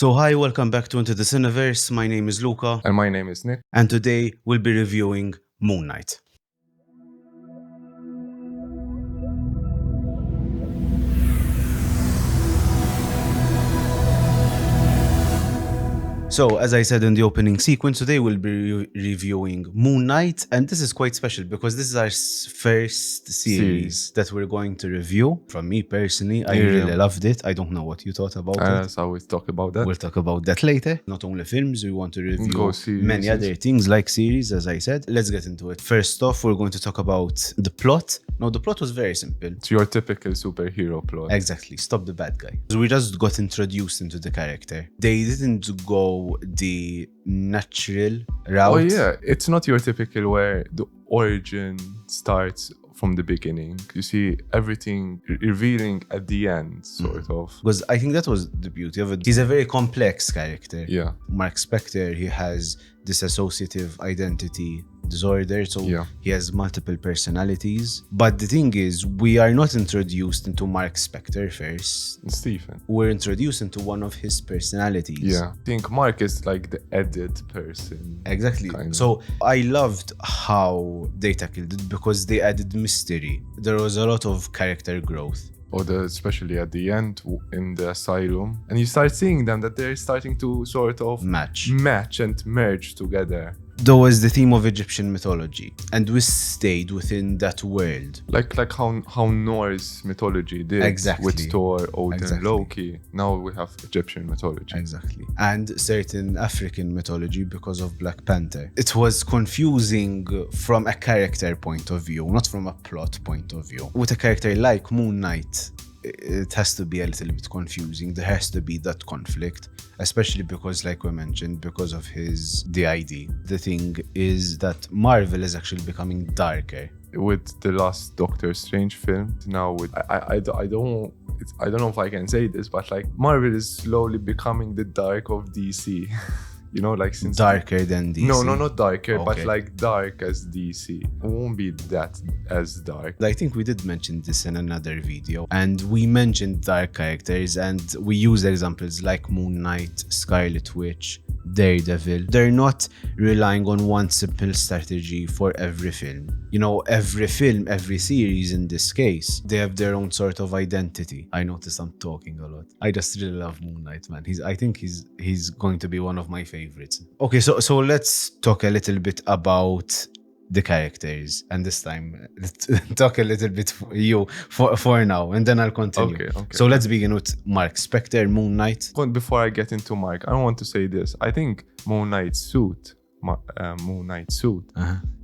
So hi, welcome back to Into the Cina-verse. My name is Luca, And my name is Nick. and today we'll be reviewing Moon Knight. So, as I said in the opening sequence, today we'll be reviewing Moon Knight, and this is quite special because this is our first series that we're going to review. From me personally, I really loved it. I don't know what you thought about it. So we'll talk about that. We'll talk about that later. Not only films, we want to review series. many other things like series, as I said. Let's get into it. First off, we're going to talk about the plot. Now, the plot was very simple. It's your typical superhero plot. Exactly. Stop the bad guy. So we just got introduced into the character. They didn't go the natural route. Oh yeah, it's not your typical where the origin starts from the beginning. You see everything revealing at the end, sort of. Because I think that was the beauty of it. He's a very complex character. Yeah. Mark Spector, he has dissociative identity disorder, so he has multiple personalities. But the thing is, we are not introduced into Mark Spector first. Stephen. We're introduced into one of his personalities. Yeah. I think Mark is like the added person. Exactly. Kind of. So I loved how they tackled it because they added mystery. There was a lot of character growth. Especially at the end in the asylum. And you start seeing them that they're starting to sort of match and merge together. There was the theme of Egyptian mythology, and we stayed within that world. Like how Norse mythology did with Thor, Odin, Loki. Now we have Egyptian mythology. Exactly. And certain African mythology because of Black Panther. It was confusing from a character point of view, not from a plot point of view. With a character like Moon Knight, it has to be a little bit confusing. There has to be that conflict, especially because, like we mentioned, because of his DID. The thing is that Marvel is actually becoming darker. With the last Doctor Strange film, now with I don't know if I can say this, but like Marvel is slowly becoming the dark of DC. You know, like since darker than DC. No, not darker, but like dark as DC. It won't be that as dark. I think we did mention this in another video, and we mentioned dark characters, and we use examples like Moon Knight, Scarlet Witch, Daredevil. They're not relying on one simple strategy for every film. You know, every film, every series in this case, they have their own sort of identity. I noticed I'm talking a lot. I just really love Moon Knight, man. I think he's going to be one of my favorites. Okay, so let's talk a little bit about the characters, and this time let's talk a little bit for now, and then I'll continue. Okay. So let's begin with Mark Spector, Moon Knight. Before I get into Mark, I want to say this. I think Moon Knight's suit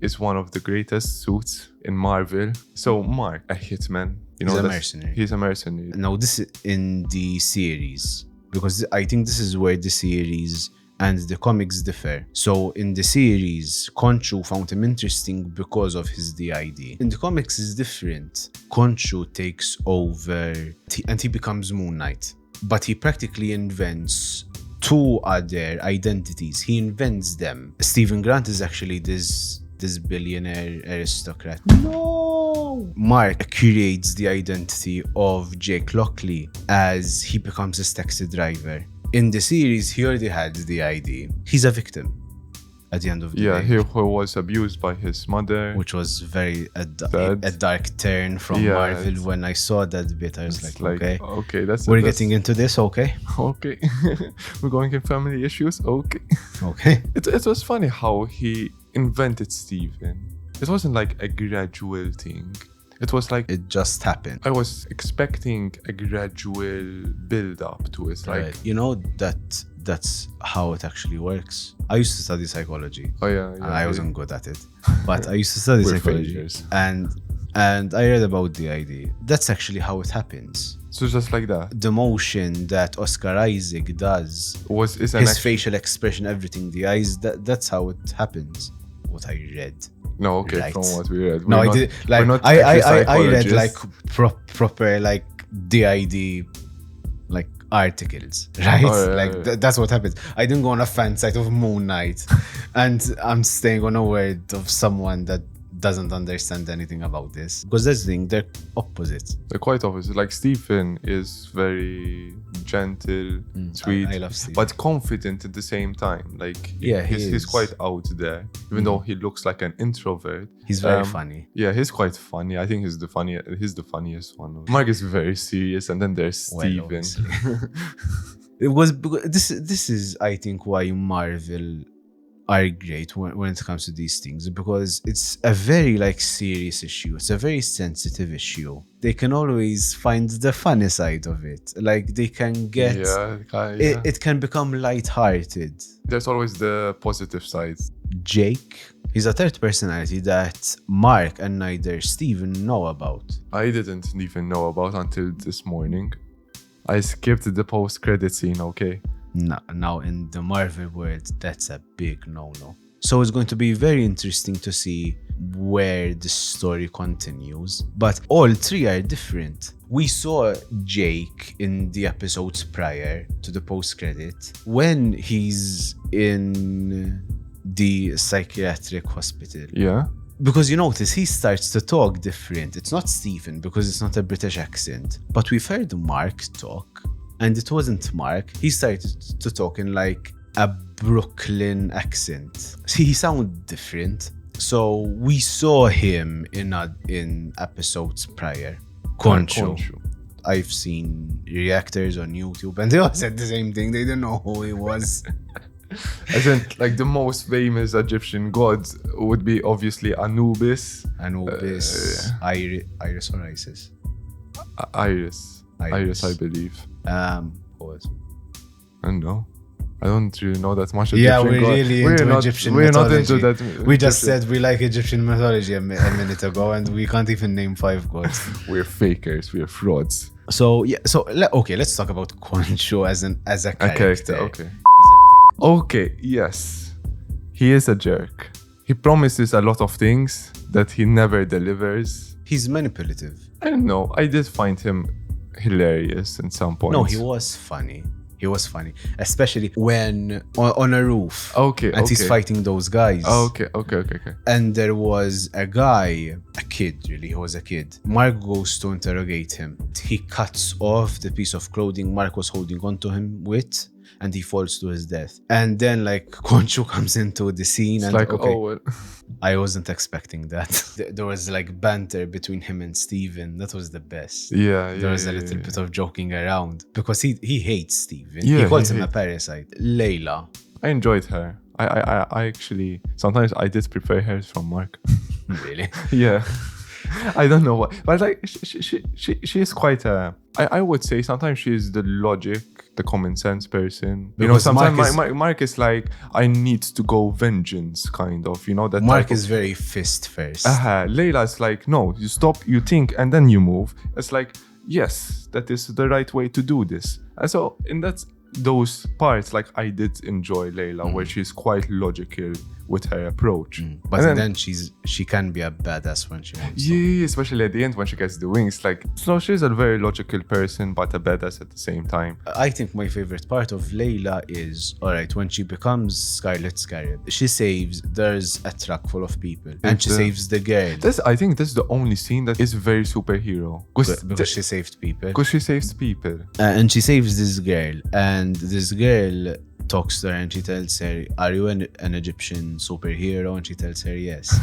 is one of the greatest suits in Marvel. So Mark, a hitman, he's a mercenary. He's a mercenary. Now this is in the series, because I think this is where the series and the comics differ. So in the series, Khonshu found him interesting because of his DID. In the comics, it's different. Khonshu takes over and he becomes Moon Knight. But he practically invents two other identities. He invents them. Stephen Grant is actually this billionaire aristocrat. No! Mark creates the identity of Jake Lockley as he becomes his taxi driver. In the series, he already had the ID. He's a victim at the end of the day. Yeah, he was abused by his mother. Which was a dark turn from Marvel. When I saw that bit, I was like, okay, we're getting into this, okay? Okay. We're going in family issues, okay. Okay. It was funny how he invented Steven. It wasn't like a gradual thing. It was like it just happened. I was expecting a gradual build up to it. Like, right. You know that's how it actually works. I used to study psychology. Oh yeah. I wasn't good at it, but I used to study psychology. Failures. And I read about the idea. That's actually how it happens. So just like that. The motion that Oscar Isaac does, his facial expression, everything, the eyes, that's how it happens. What I read. No, okay, right. From what we read. I did. Like I read like proper like DID like articles, right? That's what happens. I didn't go on a fan site of Moon Knight, and I'm staying on a word of someone that doesn't understand anything about this. Because that's the thing, they're opposites. They're quite opposite. Like Stephen is very gentle, sweet, I love Stephen. but confident at the same time. Like Yeah, he's quite out there, even though he looks like an introvert. He's very funny. Yeah, he's quite funny. I think he's the funniest one. Mark is very serious, and then there's Stephen. obviously. It was because this is I think why Marvel are great when it comes to these things, because it's a very like serious issue. It's a very sensitive issue. They can always find the funny side of it. Like they can get it can become lighthearted. There's always the positive side. Jake, he's a third personality that Mark and neither Steven know about. I didn't even know about until this morning. I skipped the post-credit scene, okay? Now in the Marvel world, that's a big no-no. So it's going to be very interesting to see where the story continues. But all three are different. We saw Jake in the episodes prior to the post-credit when he's in the psychiatric hospital. Yeah. Because you notice he starts to talk different. It's not Stephen because it's not a British accent. But we've heard Mark talk, and it wasn't Mark. He started to talk in like a Brooklyn accent. See, he sounded different. So we saw him in episodes prior. Concho. I've seen reactors on YouTube, and they all said the same thing. They didn't know who he was. As in, like the most famous Egyptian god would be obviously Anubis. Iris or Isis? Iris, I believe. What? I don't know. I don't really know that much Yeah, Egyptian we're god. really into Egyptian mythology. We're not into that. We just said we like Egyptian mythology a minute ago, and we can't even name 5 gods. We're fakers. We're frauds. So yeah. So okay, let's talk about Concho as a character. Okay. Okay, yes. He is a jerk. He promises a lot of things that he never delivers. He's manipulative. I don't know. I did find him hilarious at some point. No, he was funny. He was funny, especially when on a roof. Okay, and he's fighting those guys. Okay. And there was a guy, a kid really, he was a kid. Mark goes to interrogate him. He cuts off the piece of clothing Mark was holding onto him with, and he falls to his death. And then like Concho comes into the scene, it's and like, okay, oh, well. I wasn't expecting that. There was like banter between him and Steven. That was the best. Yeah. There was a little bit of joking around because he hates Steven. Yeah, he calls him a parasite. Layla. I enjoyed her. I actually, sometimes I did prefer her from Mark. Really? Yeah. I don't know what, but like she is quite I would say sometimes she is the logic, the common sense person. You know, sometimes Mark is like, I need to go vengeance kind of, you know, that Mark is very fist first. Layla is like, no, you stop, you think, and then you move. It's like, yes, that is the right way to do this. And so in those parts, like I did enjoy Layla, where she's quite logical with her approach. But then she can be a badass when she wants to. Yeah, especially at the end when she gets the wings. Like, so she's a very logical person, but a badass at the same time. I think my favorite part of Layla is, alright, when she becomes Scarlet Scarab, there's a truck full of people, and she saves the girl. I think this is the only scene that is very superhero. Because she saved people. Because she saves people. And she saves this girl, and this girl talks to her and she tells her, are you an Egyptian superhero? And she tells her yes.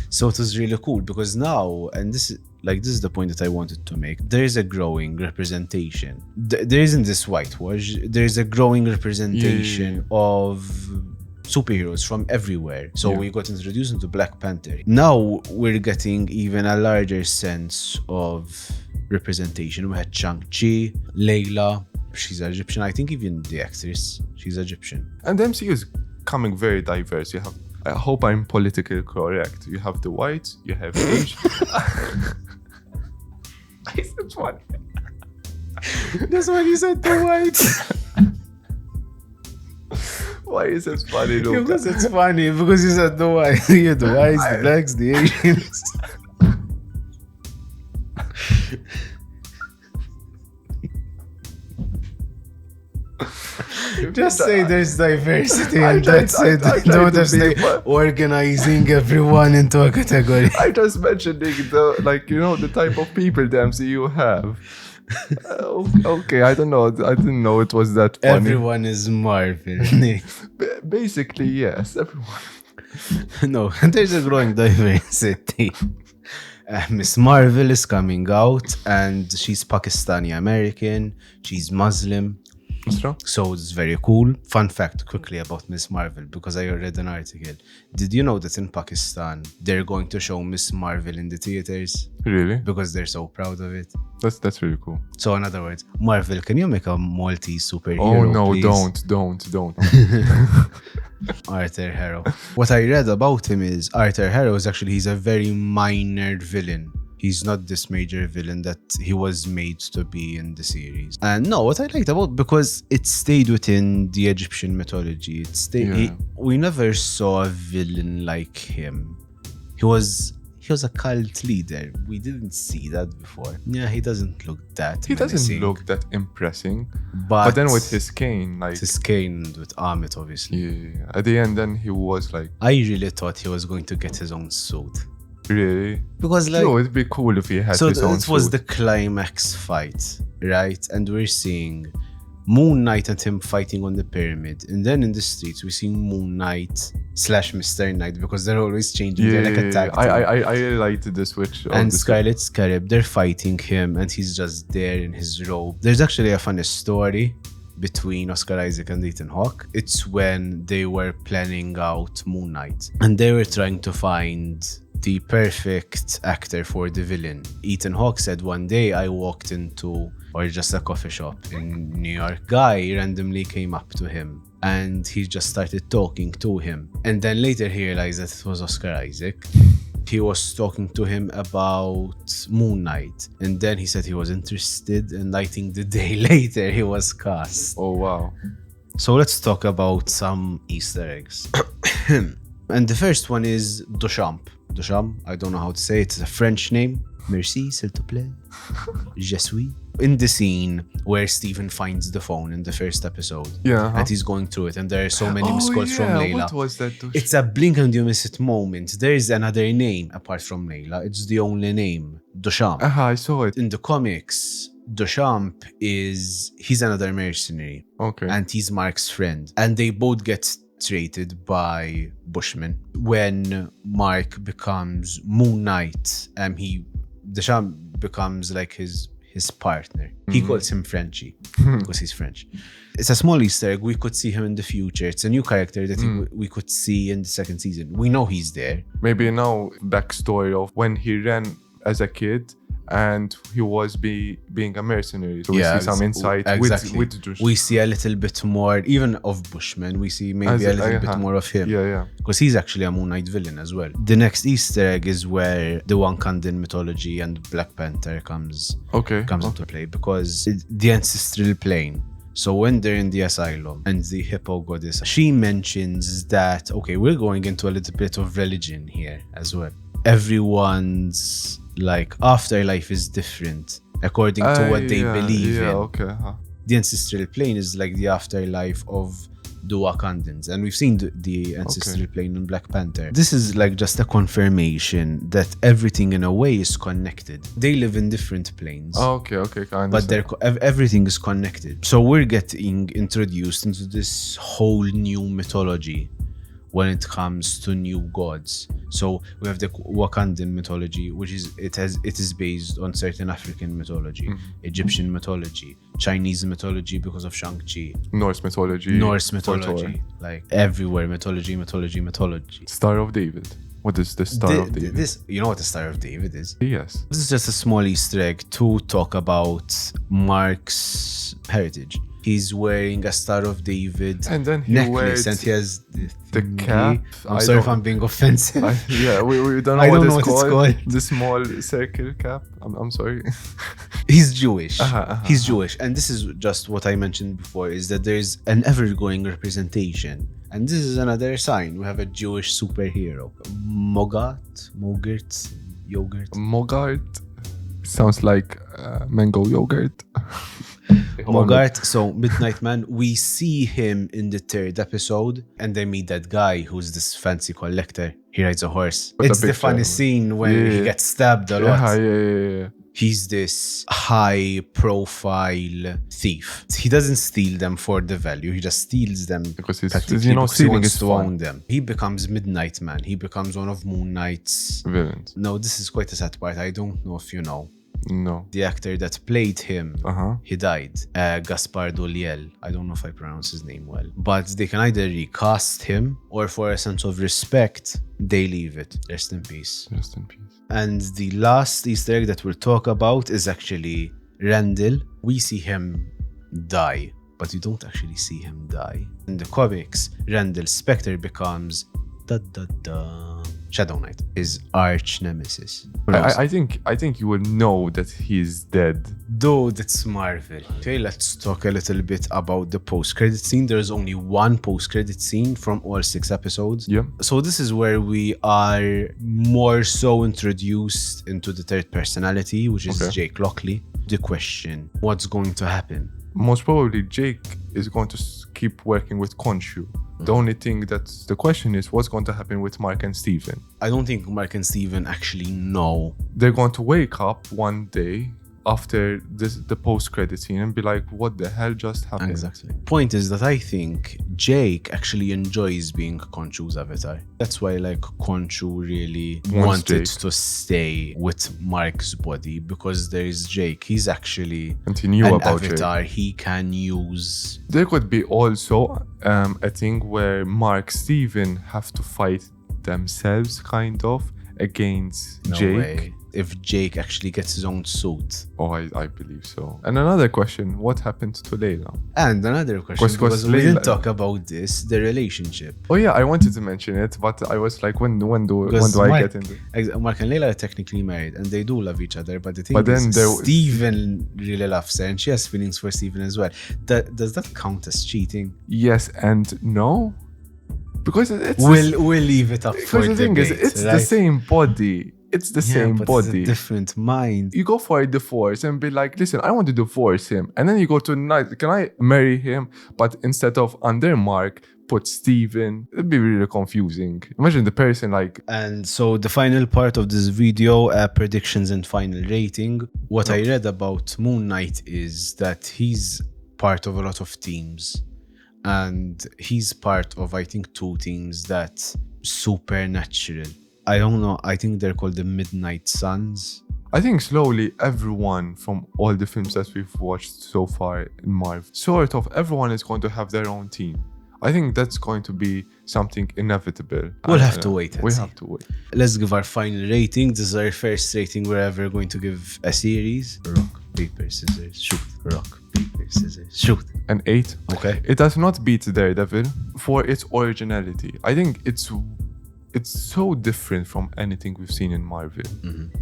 So it was really cool because now, and this is the point that I wanted to make, there is a growing representation. There isn't this whitewash, there is a growing representation of superheroes from everywhere. So we got introduced into Black Panther. Now we're getting even a larger sense of representation. We had Shang-Chi, Layla, she's Egyptian. I think even the actress, she's Egyptian. And the MCU is coming very diverse. You have, I hope I'm politically correct. You have the white, you have Asian. I said what? That's when you said the white. Why is it funny, Luca? Because it's funny. Because you said the white. You had the whites, the blacks, the Asians. Just say there's diversity I and tried- that's I- it. I tried Don't to just be, say but- organizing everyone into a category. I just mentioning the type of people Dempsey you have. Okay, I don't know. I didn't know it was that funny. Everyone is Marvel. Basically, yes, everyone. No, there's a growing diversity. Miss Marvel is coming out and she's Pakistani American, she's Muslim, What's wrong? so it's very cool. Fun fact quickly about Miss Marvel, because I read an article. Did you know that in Pakistan they're going to show Miss Marvel in the theaters Really? because they're so proud of it? That's really cool. So in other words, Marvel, can you make a Maltese superhero? Oh no, please? don't. Arthur Harrow. What I read about him is Arthur Harrow is actually, he's a very minor villain. He's not this major villain that he was made to be in the series. And no, what I liked about, because it stayed within the Egyptian mythology. It stayed. Yeah. We never saw a villain like him. He was a cult leader. We didn't see that before. Yeah, he doesn't look that. He doesn't menacing, look that impressing. But But then with his cane, like his cane and with Amit, obviously. yeah, at the end, then he was like, I really thought he was going to get his own suit. really? Because like, No, it'd be cool if he had so his own it was suit. the climax fight, right? And we're seeing Moon Knight and him fighting on the pyramid. And then in the streets, we see Moon Knight / Mr. Knight, because they're always changing. They're like a tag team. I really liked the switch. of And the Scarlet Scarab, they're fighting him and he's just there in his robe. There's actually a funny story between Oscar Isaac and Ethan Hawke. It's when they were planning out Moon Knight and they were trying to find the perfect actor for the villain. Ethan Hawke said, one day I walked into just a coffee shop in New York. Guy randomly came up to him and he just started talking to him. And then later he realized that it was Oscar Isaac. He was talking to him about Moon Knight. And then he said he was interested, and I think the day later he was cast. Oh wow. So let's talk about some Easter eggs. And the first one is Duchamp. Duchamp, I don't know how to say it. It's a French name. Merci, s'il te plaît. Je suis. In the scene where Stephen finds the phone in the first episode, Yeah. and he's going through it, and there are so many missed calls from yeah. Layla. What was that? It's a blink and you miss it moment. There is another name apart from Layla. It's the only name, Duchamp. I saw it. In the comics, Duchamp he's another mercenary, Okay. and he's Mark's friend. And they both get traded by Bushman. When Mark becomes Moon Knight, Duchamp becomes like his partner. He calls him Frenchie because he's French. It's a small Easter egg. We could see him in the future. It's a new character that we could see in the second season. We know he's there. Maybe now backstory of when he ran as a kid and he was being a mercenary. So we see some insight exactly. with Dush. We see a little bit more, even of Bushman. We see maybe a little bit more of him. Yeah. Because he's actually a Moon Knight villain as well. The next Easter egg is where the Wakandan mythology and Black Panther comes into play, because the ancestral plane. So when they're in the asylum and the hippo goddess, she mentions that, okay, we're going into a little bit of religion here as well. Everyone's like afterlife is different according to what they believe in. Okay. The ancestral plane is like the afterlife of the Wakandans, and we've seen the ancestral plane in Black Panther. This is like just a confirmation that everything in a way is connected. They live in different planes. Okay. But everything is connected. So we're getting introduced into this whole new mythology when it comes to new gods. So we have the Wakandan mythology, which is it is based on certain African mythology, Egyptian mythology, Chinese mythology because of Shang-Chi, Norse mythology, like everywhere mythology. Star of David. What is the Star of David? You know what the Star of David is? Yes. This is just a small Easter egg to talk about Mark's heritage. He's wearing a Star of David And then he necklace, wears and he has the cap. I'm sorry if I'm being offensive. We don't know I what, don't know it's, what called. it's called. The small circle cap. I'm sorry. He's Jewish. He's Jewish. And this is just what I mentioned before, is that there's an ever-growing representation. And this is another sign. We have a Jewish superhero. Mogart, yogurt. Mogart. Sounds like mango yogurt. Mogart, so Midnight Man, we see him in the 3rd episode, and they meet that guy who's this fancy collector. He rides a horse. With a It's the picture. funny scene when he Yeah. gets stabbed a lot. Yeah. He's this high profile thief. He doesn't steal them for the value. He just steals them Because he's, practically you know, because he stealing wants is to fun. own them. He becomes Midnight Man. He becomes one of Moon Knight's... Villains. No, this is quite a sad part. I don't know if you know. No. The actor that played him, Uh-huh. he died. Gaspar Doliel. I don't know if I pronounce his name well. But they can either recast him or for a sense of respect, they leave it. Rest in peace. Rest in peace. And the last Easter egg that we'll talk about is actually Randall. We see him die, but you don't actually see him die. In the comics, Randall's Spectre becomes Shadow Knight, his arch nemesis. I think you will know that he's dead. Dude, it's Marvel. Okay, let's talk a little bit about the post-credit scene. There's only one post-credit scene from all 6 episodes. Yeah. So this is where we are more so introduced into the 3rd personality, which is Okay. Jake Lockley. The question, what's going to happen? Most probably Jake is going to keep working with Khonshu. The only thing that's the question is what's going to happen with Mark and Steven. I don't think Mark and Steven actually know. They're going to wake up one day after the post-credit scene and be like, what the hell just happened? Exactly. Point is that I think Jake actually enjoys being Khonshu's avatar. That's why like Khonshu really wanted Jake. to stay with Mark's body because there is Jake. He's actually And he knew an about Jake. avatar he can use. There could be also a thing where Mark, Steven have to fight themselves kind of against No Jake. way. If Jake actually gets his own suit. Oh, I believe so. And another question, what happened to Layla? And another question, Because because we didn't Layla- talk about this, the relationship. Oh yeah, I wanted to mention it, but I was like, when do I Mark- get into it? Mark and Layla are technically married and they do love each other, but the thing But then is, there- Steven really loves her and she has feelings for Steven as well. Does that count as cheating? Yes and no? Because it's We'll leave it up for because the thing debate, is, it's right? the same body. It's the same but body. It's a different mind. You go for a divorce and be like, listen, I want to divorce him. And then you go to night, can I marry him? But instead of under Mark, put Steven. It'd be really confusing. Imagine the person like, And so the final part of this video, predictions and final rating. What I read about Moon Knight is that he's part of a lot of teams. And he's part of, I think, 2 teams that's supernatural. I don't know. I think they're called the Midnight Suns. I think slowly everyone from all the films that we've watched so far in Marvel, sort of everyone is going to have their own team. I think that's going to be something inevitable. We'll have to wait and We see. have to wait. Let's give our final rating. This is our first rating we're ever going to give a series. Rock, paper, scissors, shoot. Rock, paper, scissors, shoot. An 8. Okay. It does not beat Daredevil for its originality. I think it's so different from anything we've seen in Marvel.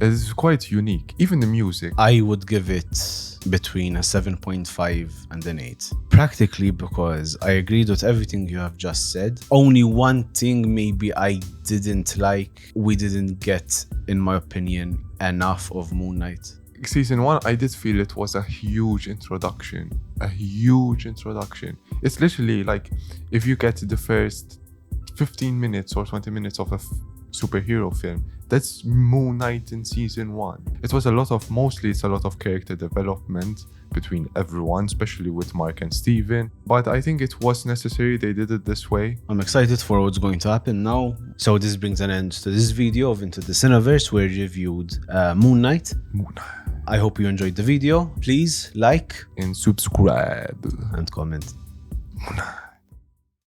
It's quite unique. Even the music. I would give it between a 7.5 and an 8. Practically because I agreed with everything you have just said. Only one thing maybe I didn't like. We didn't get, in my opinion, enough of Moon Knight. Season 1, I did feel it was a huge introduction. A huge introduction. It's literally like if you get the first 15 minutes or 20 minutes of a superhero film, that's Moon Knight in season 1. It was mostly it's a lot of character development between everyone, especially with Mark and Steven. But I think it was necessary they did it this way. I'm excited for what's going to happen now. So this brings an end to this video of Into the Cina-verse where we reviewed Moon Knight. I hope you enjoyed the video. Please like And subscribe. and comment. Moon Knight.